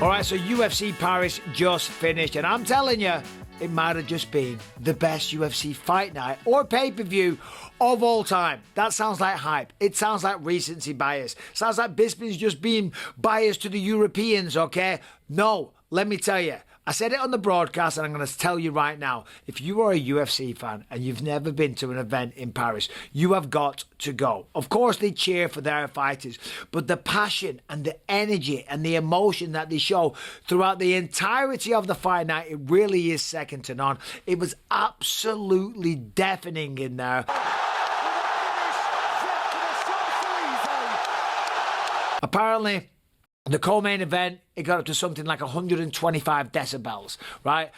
All right, so UFC Paris just finished, and I'm telling you, it might have just been the best UFC fight night or pay-per-view of all time. That sounds like hype. It sounds like recency bias. Sounds like Bisping's just being biased to the Europeans, okay? No, let me tell you. I said it on the broadcast, and I'm going to tell you right now. If you are a UFC fan and you've never been to an event in Paris, you have got to go. Of course, they cheer for their fighters, but the passion and the energy and the emotion that they show throughout the entirety of the fight night, it really is second to none. It was absolutely deafening in there. Apparently, the co-main event, it got up to something like 125 decibels, right?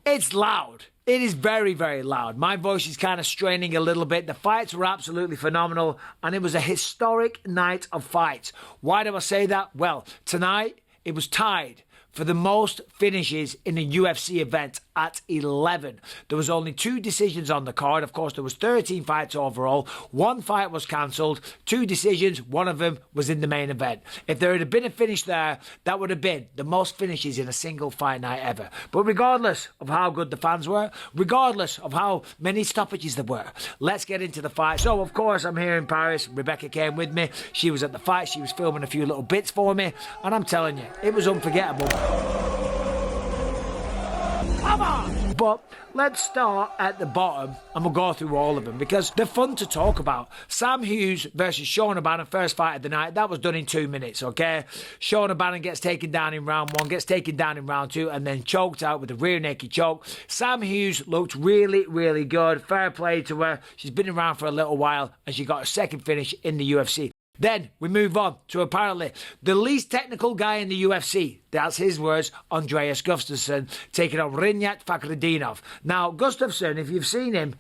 It's loud. It is very, very loud. My voice is kind of straining a little bit. The fights were absolutely phenomenal, and it was a historic night of fights. Why do I say that? Well, tonight, it was tied for the most finishes in a UFC event at 11. There was only 2 decisions on the card. Of course, there was 13 fights overall. 1 fight was cancelled. 2 decisions. 1 of them was in the main event. If there had been a finish there, that would have been the most finishes in a single fight night ever. But regardless of how good the fans were, regardless of how many stoppages there were, let's get into the fight. So, of course, I'm here in Paris. Rebecca came with me. She was at the fight. She was filming a few little bits for me. And I'm telling you, it was unforgettable. Come on! But let's start at the bottom and we'll go through all of them because they're fun to talk about. Sam Hughes versus Sean O'Bannon, first fight of the night. That was done in 2 minutes, okay? Sean O'Bannon gets taken down in round 1, gets taken down in round 2, and then choked out with a rear naked choke. Sam Hughes looked really, really good. Fair play to her. She's been around for a little while and she got a second finish in the UFC. Then we move on to apparently the least technical guy in the UFC. That's his words, Andreas Gustafsson, taking on Rinat Fakhretdinov. Now, Gustafsson, if you've seen him,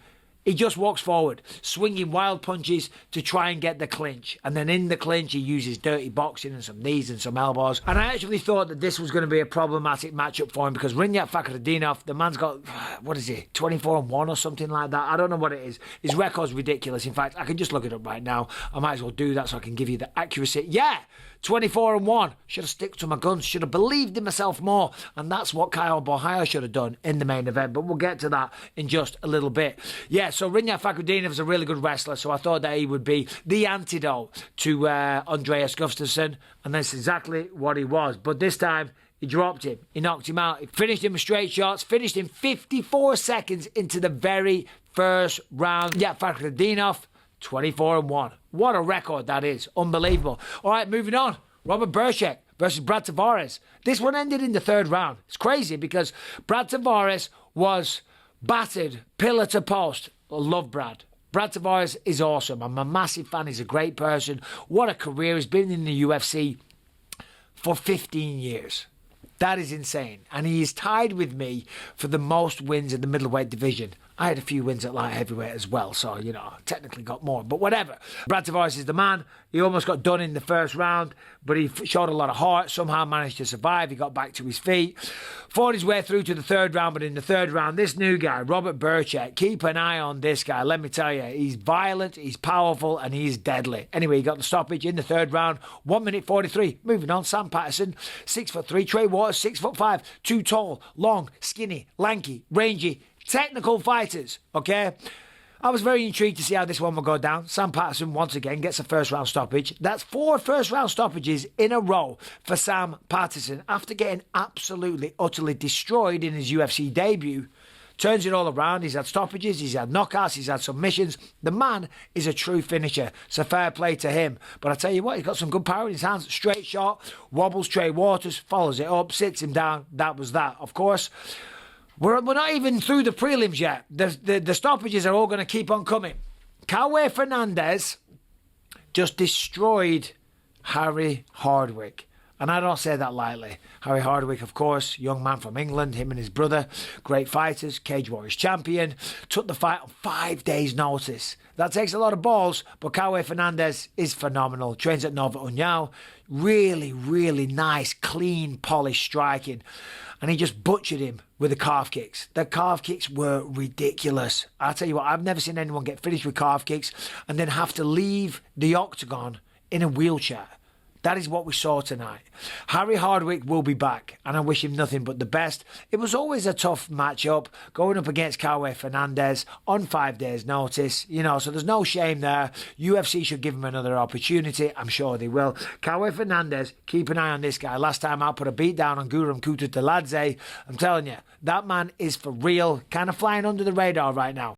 he just walks forward, swinging wild punches to try and get the clinch. And then in the clinch, he uses dirty boxing and some knees and some elbows. And I actually thought that this was going to be a problematic matchup for him because Rinat Fakhretdinov, the man's got, what is he, 24-1 or something like that? I don't know what it is. His record's ridiculous. In fact, I can just look it up right now. I might as well do that so I can give you the accuracy. Yeah! 24-1. Should have stuck to my guns. Should have believed in myself more. And that's what Caio Borralho should have done in the main event. But we'll get to that in just a little bit. Yeah, so Rinat Fakhretdinov is a really good wrestler. So I thought that he would be the antidote to Andreas Gustafsson. And that's exactly what he was. But this time, he dropped him. He knocked him out. He finished him with straight shots. Finished him 54 seconds into the very first round. Yeah, Fakhretdinov, 24-1. What a record that is. Unbelievable. All right, moving on. Robert Burchak versus Brad Tavares. This one ended in the 3rd round. It's crazy because Brad Tavares was battered pillar to post. I love Brad. Brad Tavares is awesome. I'm a massive fan. He's a great person. What a career. He's been in the UFC for 15 years. That is insane. And he is tied with me for the most wins in the middleweight division. I had a few wins at light heavyweight as well, so, you know, technically got more. But whatever. Brad Tavares is the man. He almost got done in the first round, but he showed a lot of heart, somehow managed to survive. He got back to his feet, fought his way through to the 3rd round, but in the 3rd round, this new guy, Robert Burchak, keep an eye on this guy. Let me tell you, he's violent, he's powerful, and he's deadly. Anyway, he got the stoppage in the 3rd round, 1 minute 43. Moving on, Sam Patterson, 6'3", Trey Waters, 6'5", too tall, long, skinny, lanky, rangy, technical fighters, okay? I was very intrigued to see how this one will go down. Sam Patterson, once again, gets a first-round stoppage. That's 4 first-round stoppages in a row for Sam Patterson after getting absolutely, utterly destroyed in his UFC debut. Turns it all around. He's had stoppages, he's had knockouts, he's had submissions. The man is a true finisher, so fair play to him. But I tell you what, he's got some good power in his hands. Straight shot, wobbles Trey Waters, follows it up, sits him down. That was that. Of course, we're not even through the prelims yet. The stoppages are all going to keep on coming. Caio Fernandez just destroyed Harry Hardwick. And I don't say that lightly. Harry Hardwick, of course, young man from England, him and his brother, great fighters, Cage Warriors champion, took the fight on 5 days' notice. That takes a lot of balls, but Caio Fernandez is phenomenal. Trains at Nova União. Really, really nice, clean, polished striking. And he just butchered him with the calf kicks. The calf kicks were ridiculous. I'll tell you what, I've never seen anyone get finished with calf kicks and then have to leave the octagon in a wheelchair. That is what we saw tonight. Harry Hardwick will be back, and I wish him nothing but the best. It was always a tough matchup, going up against Caio Fernandez on 5 days' notice, so there's no shame there. UFC should give him another opportunity. I'm sure they will. Caio Fernandez, keep an eye on this guy. Last time I put a beat down on Guram Kutateladze. I'm telling you, that man is for real, kind of flying under the radar right now.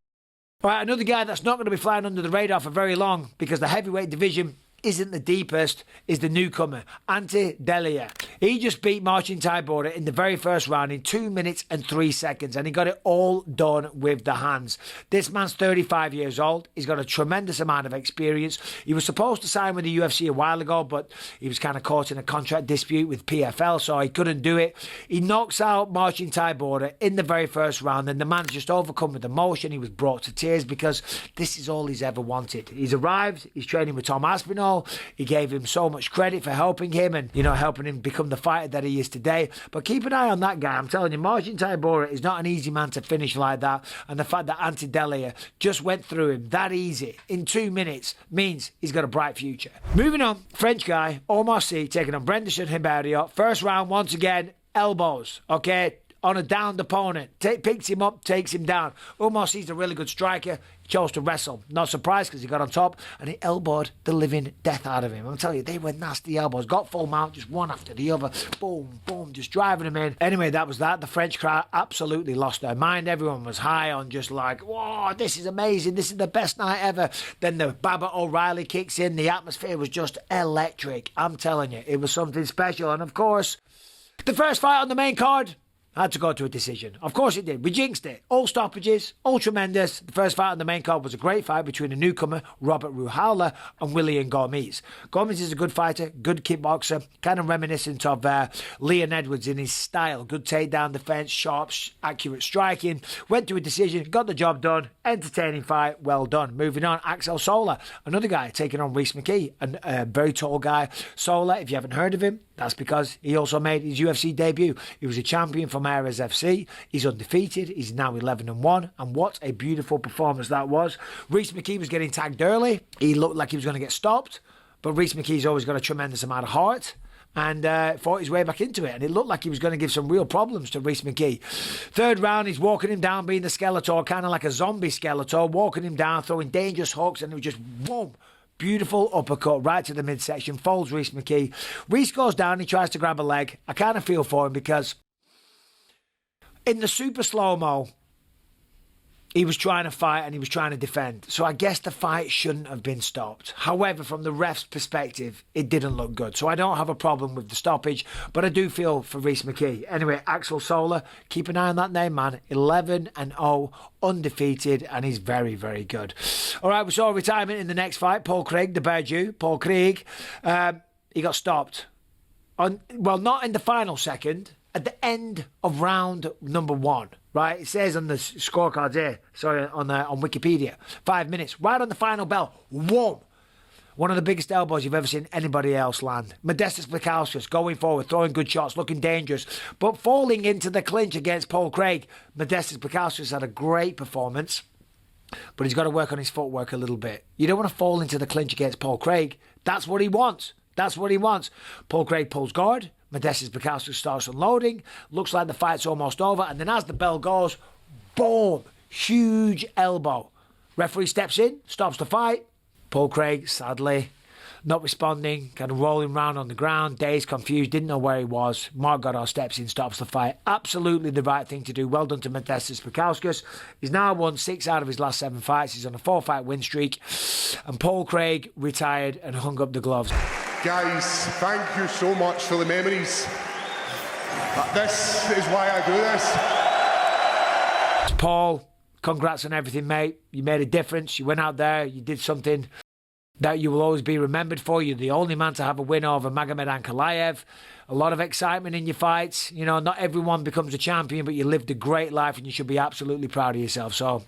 All right, another guy that's not going to be flying under the radar for very long because the heavyweight division isn't the deepest is the newcomer, Ante Delija. He just beat Marcin Tybura in the very first round in 2 minutes and 3 seconds, and he got it all done with the hands. This man's 35 years old. He's got a tremendous amount of experience. He was supposed to sign with the UFC a while ago, but he was kind of caught in a contract dispute with PFL, so he couldn't do it. He knocks out Marcin Tybura in the very first round, and the man's just overcome with emotion. He was brought to tears because this is all he's ever wanted. He's arrived. He's training with Tom Aspinall. He gave him so much credit for helping him and, helping him become the fighter that he is today. But keep an eye on that guy. I'm telling you, Marcin Tybura is not an easy man to finish like that. And the fact that Ante Delija just went through him that easy in 2 minutes means he's got a bright future. Moving on, French guy, Omar Sy, taking on Brendan Hibario. First round, once again, elbows, okay? On a downed opponent. Picks him up, takes him down. Omar Sy's a really good striker. He chose to wrestle. Not surprised because he got on top and he elbowed the living death out of him. I'm telling you, they were nasty elbows. Got full mount, just one after the other. Boom, boom, just driving him in. Anyway, that was that. The French crowd absolutely lost their mind. Everyone was high on just like, whoa, this is amazing. This is the best night ever. Then the Baba O'Reilly kicks in. The atmosphere was just electric. I'm telling you, it was something special. And of course, the first fight on the main card had to go to a decision. Of course it did. We jinxed it. All stoppages, all tremendous. The first fight on the main card was a great fight between a newcomer, Robert Ruhala, and William Gomes. Gomes is a good fighter, good kickboxer, kind of reminiscent of Leon Edwards in his style. Good takedown defense, sharp, accurate striking. Went to a decision, got the job done. Entertaining fight, well done. Moving on, Axel Sola, another guy taking on Rhys McKee, a very tall guy. Sola, if you haven't heard of him, that's because he also made his UFC debut. He was a champion from Ares FC. He's undefeated. He's now 11-1. And what a beautiful performance that was. Rhys McKee was getting tagged early. He looked like he was going to get stopped. But Rhys McKee's always got a tremendous amount of heart. And fought his way back into it. And it looked like he was going to give some real problems to Rhys McKee. Third round, he's walking him down, being the Skeletor, kind of like a zombie Skeletor, walking him down, throwing dangerous hooks, and it was just, boom. Beautiful uppercut right to the midsection, folds Rhys McKee. Rhys goes down, he tries to grab a leg. I kind of feel for him because in the super slow-mo, he was trying to fight and he was trying to defend. So I guess the fight shouldn't have been stopped. However, from the ref's perspective, it didn't look good. So I don't have a problem with the stoppage, but I do feel for Rhys McKee. Anyway, Axel Sola, keep an eye on that name, man. 11-0, undefeated, and he's very, very good. All right, we saw retirement in the next fight. Paul Craig, the Bear Jew. Paul Craig, he got stopped. Not in the final second. At the end of round number 1, right? It says on the scorecards here, on Wikipedia, 5 minutes, right on the final bell, whoa! One of the biggest elbows you've ever seen anybody else land. Modestas Bukauskas going forward, throwing good shots, looking dangerous, but falling into the clinch against Paul Craig. Modestas Bukauskas had a great performance, but he's got to work on his footwork a little bit. You don't want to fall into the clinch against Paul Craig. That's what he wants. That's what he wants. Paul Craig pulls guard. Modestas Bukauskas starts unloading. Looks like the fight's almost over. And then as the bell goes, boom, huge elbow. Referee steps in, stops the fight. Paul Craig, sadly, not responding, kind of rolling around on the ground, dazed, confused, didn't know where he was. Mark Goddard steps in, stops the fight. Absolutely the right thing to do. Well done to Modestas Bukauskas. He's now won 6 out of his last 7 fights. He's on a 4-fight win streak. And Paul Craig retired and hung up the gloves. Guys, thank you so much for the memories. This is why I do this. Paul, congrats on everything, mate. You made a difference. You went out there. You did something that you will always be remembered for. You're the only man to have a win over Magomed Ankalaev. A lot of excitement in your fights. Not everyone becomes a champion, but you lived a great life and you should be absolutely proud of yourself. So,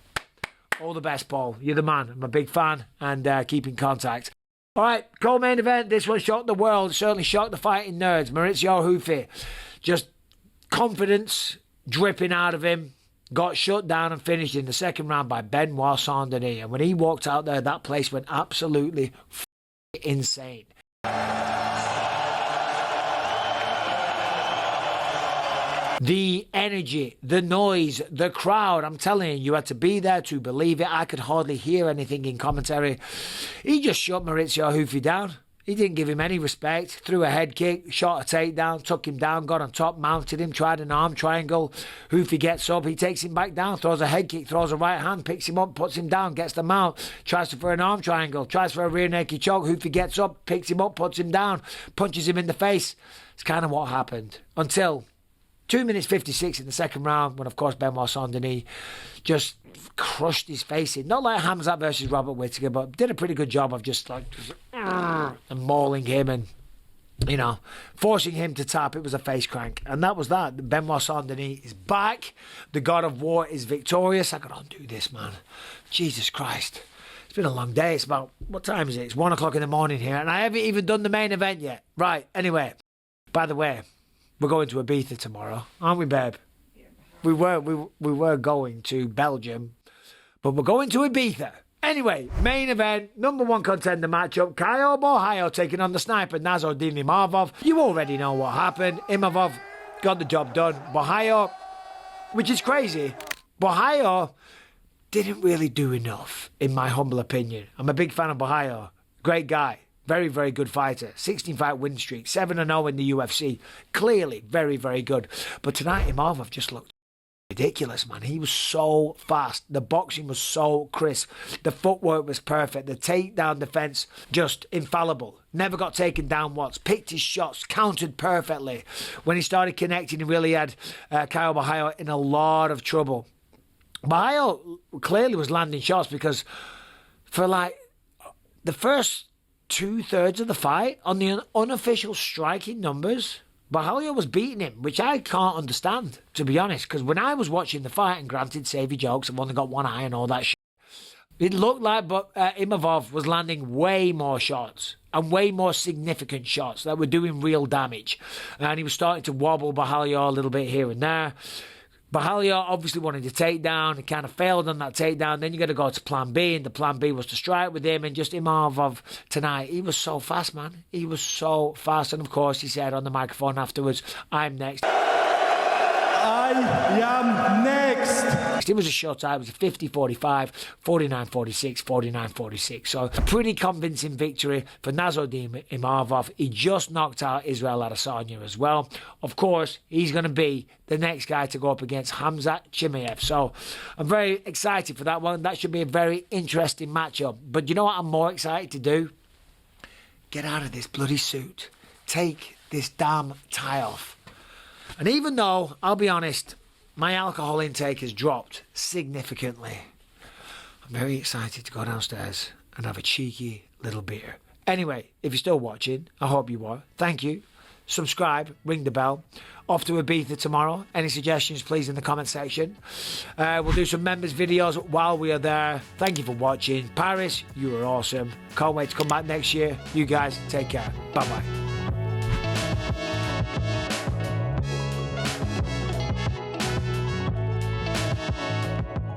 all the best, Paul. You're the man. I'm a big fan and keep in contact. All right, co-main event. This one shocked the world. Certainly shocked the fighting nerds. Maurizio Hufi, just confidence dripping out of him. Got shut down and finished in the second round by Benoît Saint Denis. And when he walked out there, that place went absolutely insane. The energy, the noise, the crowd, I'm telling you, you had to be there to believe it. I could hardly hear anything in commentary. He just shut Maurizio Hoofy down. He didn't give him any respect, threw a head kick, shot a takedown, took him down, got on top, mounted him, tried an arm triangle. Hoofy gets up, he takes him back down, throws a head kick, throws a right hand, picks him up, puts him down, gets the mount, tries for an arm triangle, tries for a rear naked choke. Hoofy gets up, picks him up, puts him down, punches him in the face. It's kind of what happened until 2 minutes 56 in the second round, when, of course, Benoît Saint Denis just crushed his face in. Not like Hamzat versus Robert Whittaker, but did a pretty good job of just and mauling him and, you know, forcing him to tap. It was a face crank. And that was that. Benoît Saint Denis is back. The God of War is victorious. I got to undo this, man. Jesus Christ. It's been a long day. It's about, what time is it? It's 1 o'clock in the morning here. And I haven't even done the main event yet. Right, anyway. By the way, we're going to Ibiza tomorrow, aren't we, babe? Yeah. We were going to Belgium, but we're going to Ibiza. Anyway, main event, number one contender matchup, Caio Borralho taking on the sniper Nassourdine Imavov. You already know what happened. Imavov got the job done. Borralho, which is crazy, Borralho didn't really do enough, in my humble opinion. I'm a big fan of Borralho. Great guy. Very, very good fighter. 16-fight win streak. 7-0 in the UFC. Clearly very, very good. But tonight, Imavov just looked ridiculous, man. He was so fast. The boxing was so crisp. The footwork was perfect. The takedown defense, just infallible. Never got taken down once. Picked his shots. Countered perfectly. When he started connecting, he really had Caio Borralho in a lot of trouble. Borralho clearly was landing shots because for like the first 2/3 of the fight, on the unofficial striking numbers, Borralho was beating him, which I can't understand, to be honest, because when I was watching the fight, and granted, savvy jokes, I've only got one eye and all that shit, it looked like Imavov was landing way more shots, and way more significant shots that were doing real damage. And he was starting to wobble Borralho a little bit here and there. Borralho obviously wanted to take down. He kind of failed on that takedown. Then you got to go to plan B, and the plan B was to strike with him. And just Imavov tonight, he was so fast, man. He was so fast. And of course, he said on the microphone afterwards, "I'm next. I am next." It was a shutout. It was a 50-45, 49-46, 49-46. So a pretty convincing victory for Nassourdine Imavov. He just knocked out Israel Adesanya as well. Of course, he's going to be the next guy to go up against Hamzat Chimaev. So I'm very excited for that one. That should be a very interesting matchup. But you know what I'm more excited to do? Get out of this bloody suit. Take this damn tie off. And even though, I'll be honest, my alcohol intake has dropped significantly, I'm very excited to go downstairs and have a cheeky little beer. Anyway, if you're still watching, I hope you are. Thank you. Subscribe, ring the bell. Off to Ibiza tomorrow. Any suggestions, please, in the comment section. We'll do some members videos while we are there. Thank you for watching. Paris, you were awesome. Can't wait to come back next year. You guys, take care. Bye-bye.